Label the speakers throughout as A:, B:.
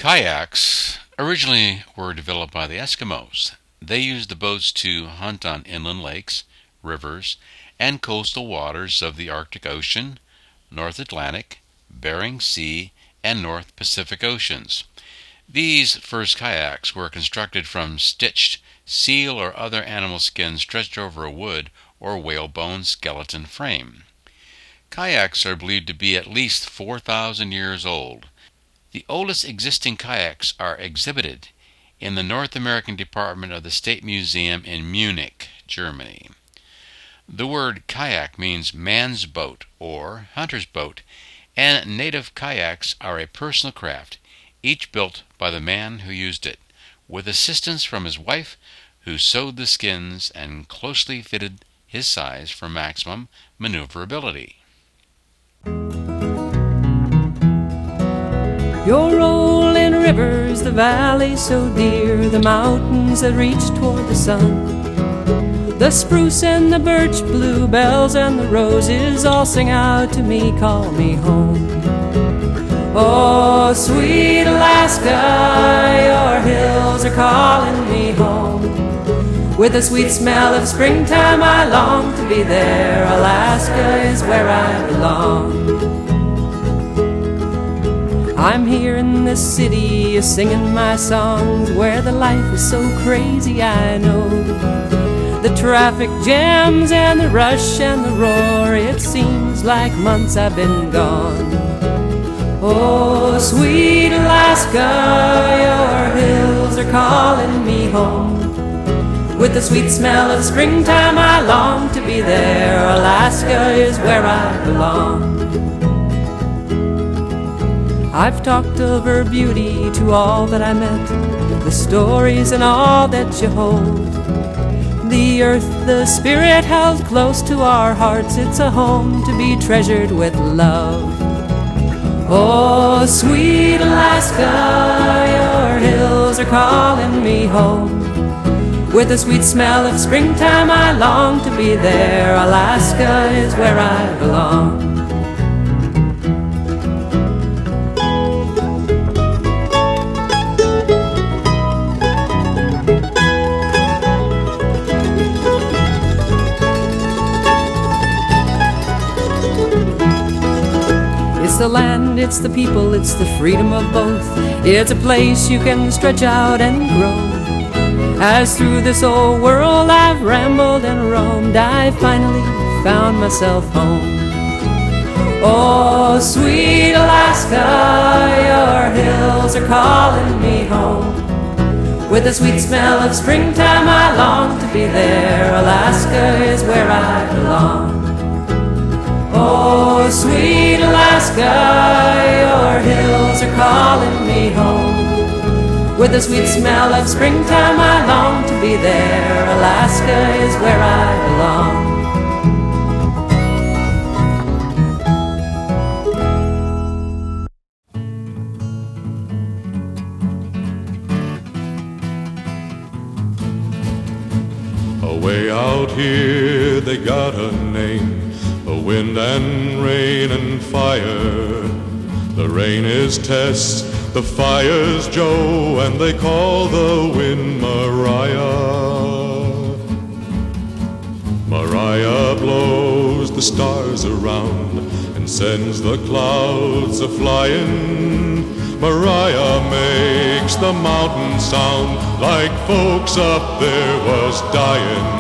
A: Kayaks originally were developed by the Eskimos. They used the boats to hunt on inland lakes, rivers, and coastal waters of the Arctic Ocean, North Atlantic, Bering Sea, and North Pacific Oceans. These first kayaks were constructed from stitched seal or other animal skin stretched over a wood or whalebone-skeleton frame. Kayaks are believed to be at least 4,000 years old. The oldest existing kayaks are exhibited in the North American department of the State Museum in Munich, Germany. The word kayak means man's boat or hunter's boat, and native kayaks are a personal craft, each built by the man who used it, with assistance from his wife, who sewed the skins and closely fitted his size for maximum maneuverability.
B: Your rolling rivers, the valleys so dear, the mountains that reach toward the sun, the spruce and the birch, bluebells and the roses all sing out to me, call me home. Oh, sweet Alaska, your hills are calling me home. With the sweet smell of springtime I long to be there. Alaska is where I belong. I'm here in this city singing my songs, where the life is so crazy I know. The traffic jams and the rush and the roar, it seems like months I've been gone. Oh, sweet Alaska, your hills are calling me home. With the sweet smell of springtime I long to be there. Alaska is where I belong. I've talked of her beauty to all that I met, the stories and all that you hold. The earth, the spirit held close to our hearts, it's a home to be treasured with love. Oh, sweet Alaska, your hills are calling me home. With the sweet smell of springtime I long to be there. Alaska is where I belong. It's the land, it's the people, it's the freedom of both. It's a place you can stretch out and grow. As through this old world I've rambled and roamed, I finally found myself home. Oh, sweet Alaska, your hills are calling me home. With the sweet smell of springtime I long to be there. Alaska is where I belong. Oh, sweet Alaska, your hills are calling me home. With the sweet smell of springtime I long to be there. Alaska is where I belong.
C: Away out here they got a name, a wind and rain and fire. The rain is Tess, the fire's Joe, and they call the wind Mariah. Mariah blows the stars around and sends the clouds a-flying. Mariah makes the mountains sound like folks up there was dying.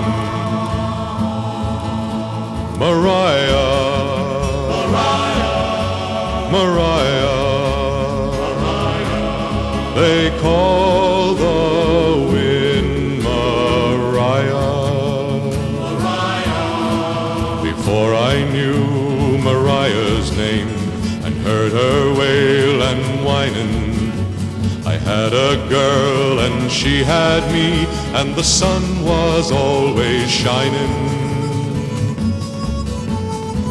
C: Mariah, Mariah, Mariah, they call the wind Mariah. Mariah. Before I knew Mariah's name and heard her wail and whining, I had a girl and she had me, and the sun was always shining.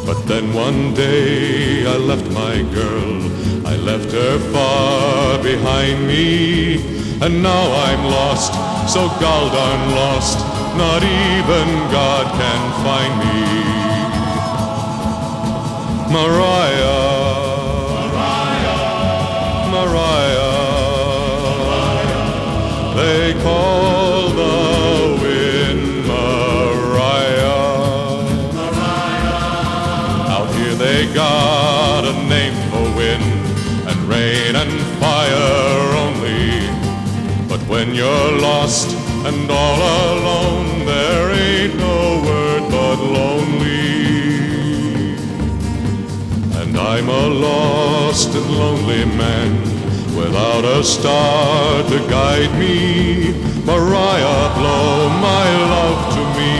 C: But then one day I left my girl, I left her far behind me, and now I'm lost, so gol darn lost, not even God can find me. Mariah, Mariah, Mariah, here they got a name for wind and rain and fire only. But when you're lost and all alone, there ain't no word but lonely. And I'm a lost and lonely man without a star to guide me. Mariah, blow my love to me.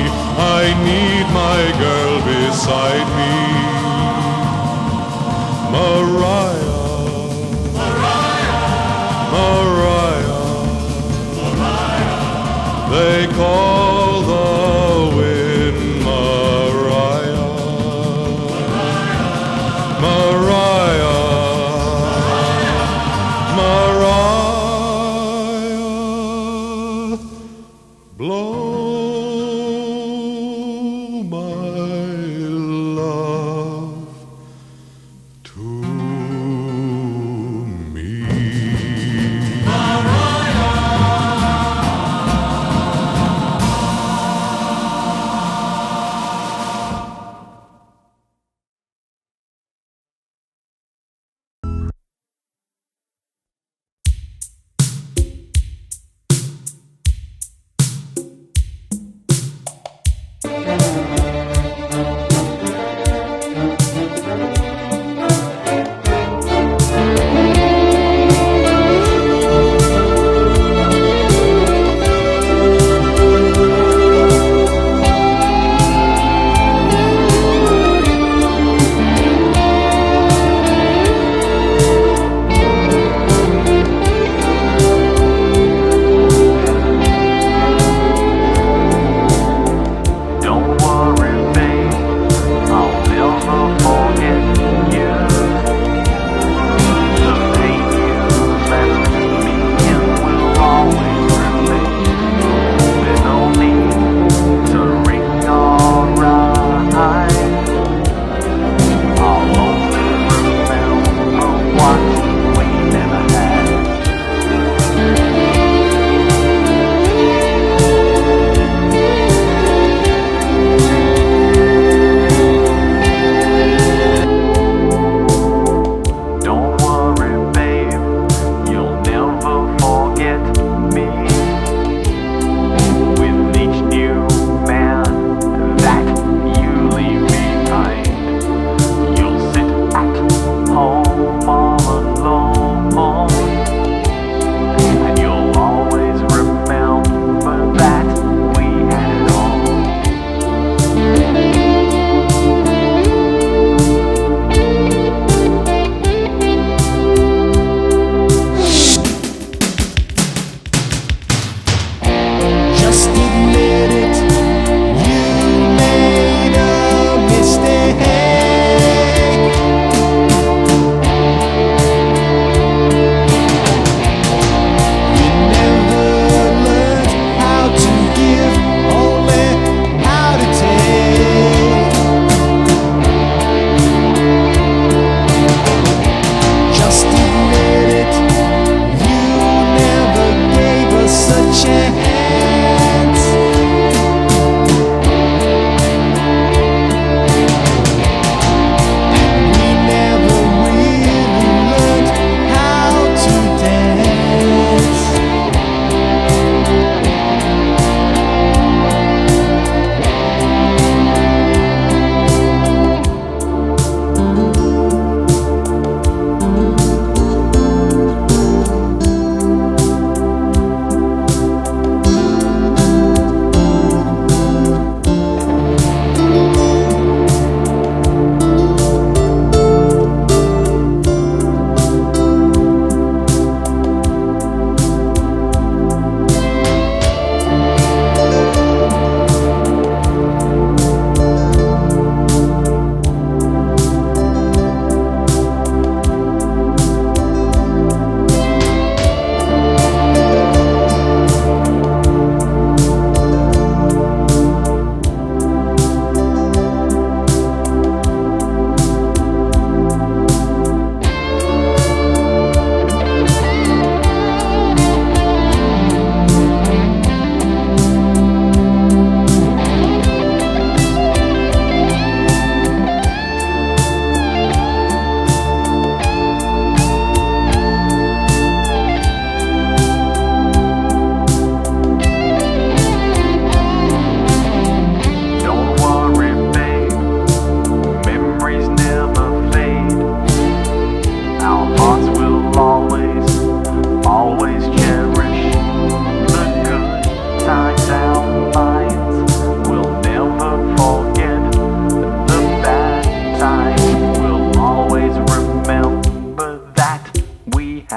C: I need my girl beside me. Mariah, Mariah, they call the wind Mariah. Mariah, Mariah, blow my love to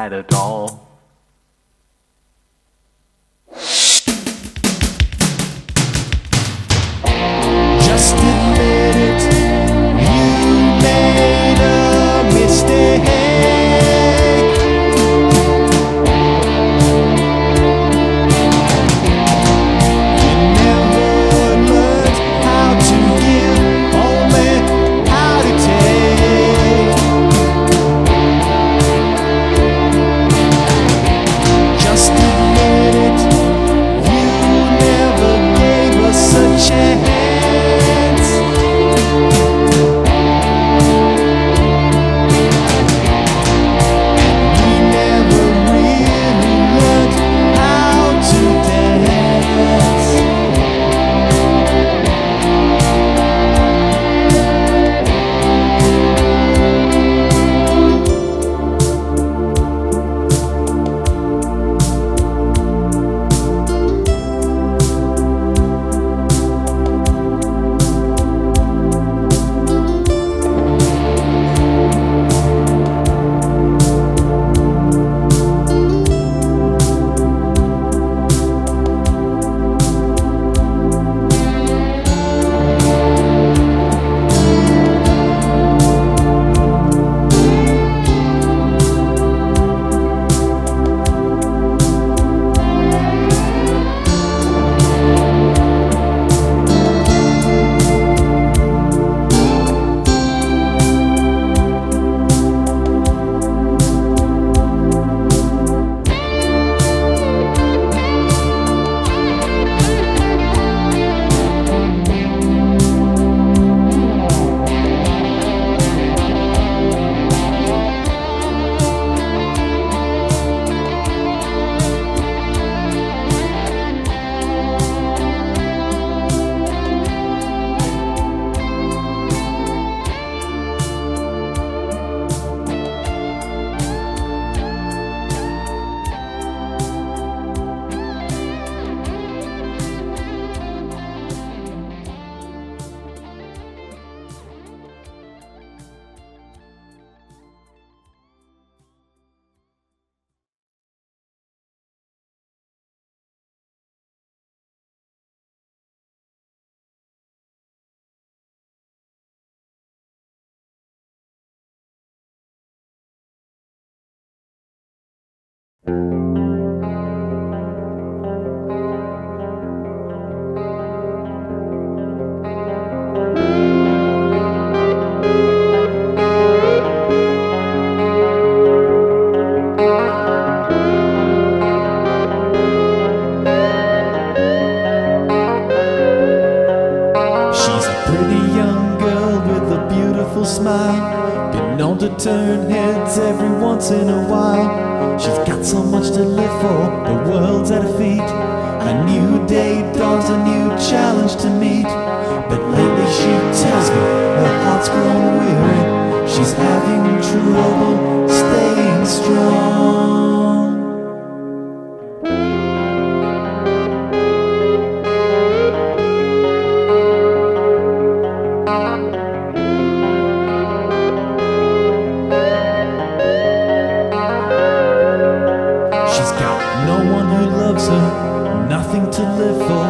D: had a doll.
E: Just admit it, you made a mistake. You never learned how to give, only how to take. Just admit it, you never gave us a chance. Smile, been known to turn heads every once in a while. She's got so much to live for, the world's at her feet. A new day dawns, a new challenge to meet. But lately she tells me her heart's grown weary. She's having trouble staying strong. Nothing to live for,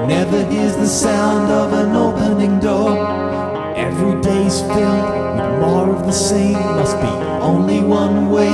E: never hears the sound of an opening door. Every day's filled with more of the same, must be only one way